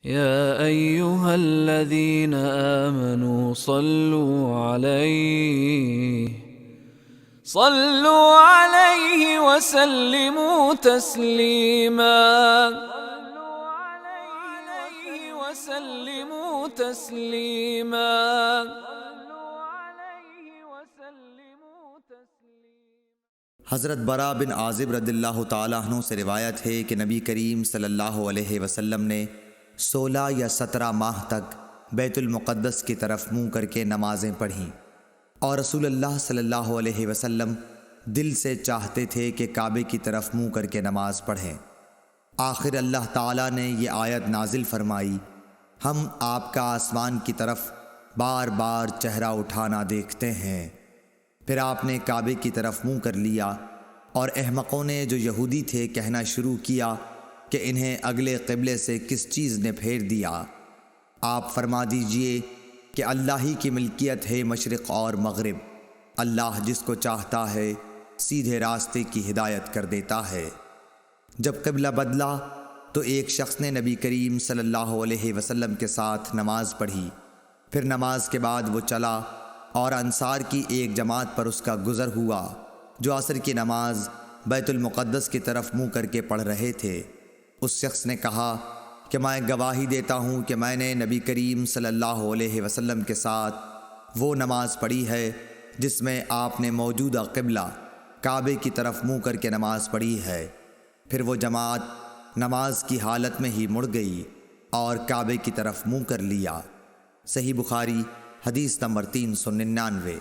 يا أيها الذين آمنوا صلوا عليه وسلموا تسليما. حضرت برا بن عازب رضی اللہ تعالیٰ عنہ سے روایت ہے کہ نبی کریم صلی اللہ علیہ وسلم نے 16 یا 17 ماہ تک بیت المقدس کی طرف منہ کر کے نمازیں پڑھیں، اور رسول اللہ صلی اللہ علیہ وسلم دل سے چاہتے تھے کہ کعبے کی طرف منہ کر کے نماز پڑھیں۔ آخر اللہ تعالیٰ نے یہ آیت نازل فرمائی، ہم آپ کا آسمان کی طرف بار بار چہرہ اٹھانا دیکھتے ہیں۔ پھر آپ نے کعبے کی طرف منہ کر لیا، اور احمقوں نے جو یہودی تھے کہنا شروع کیا کہ انہیں اگلے قبلے سے کس چیز نے پھیر دیا۔ آپ فرما دیجئے کہ اللہ ہی کی ملکیت ہے مشرق اور مغرب، اللہ جس کو چاہتا ہے سیدھے راستے کی ہدایت کر دیتا ہے۔ جب قبلہ بدلا تو ایک شخص نے نبی کریم صلی اللہ علیہ وسلم کے ساتھ نماز پڑھی، پھر نماز کے بعد وہ چلا اور انصار کی ایک جماعت پر اس کا گزر ہوا جو عصر کی نماز بیت المقدس کی طرف منہ کر کے پڑھ رہے تھے۔ اس شخص نے کہا کہ میں گواہی دیتا ہوں کہ میں نے نبی کریم صلی اللہ علیہ وسلم کے ساتھ وہ نماز پڑھی ہے جس میں آپ نے موجودہ قبلہ کعبے کی طرف منہ کر کے نماز پڑھی ہے۔ پھر وہ جماعت نماز کی حالت میں ہی مڑ گئی اور کعبے کی طرف منہ کر لیا۔ صحیح بخاری حدیث نمبر 399۔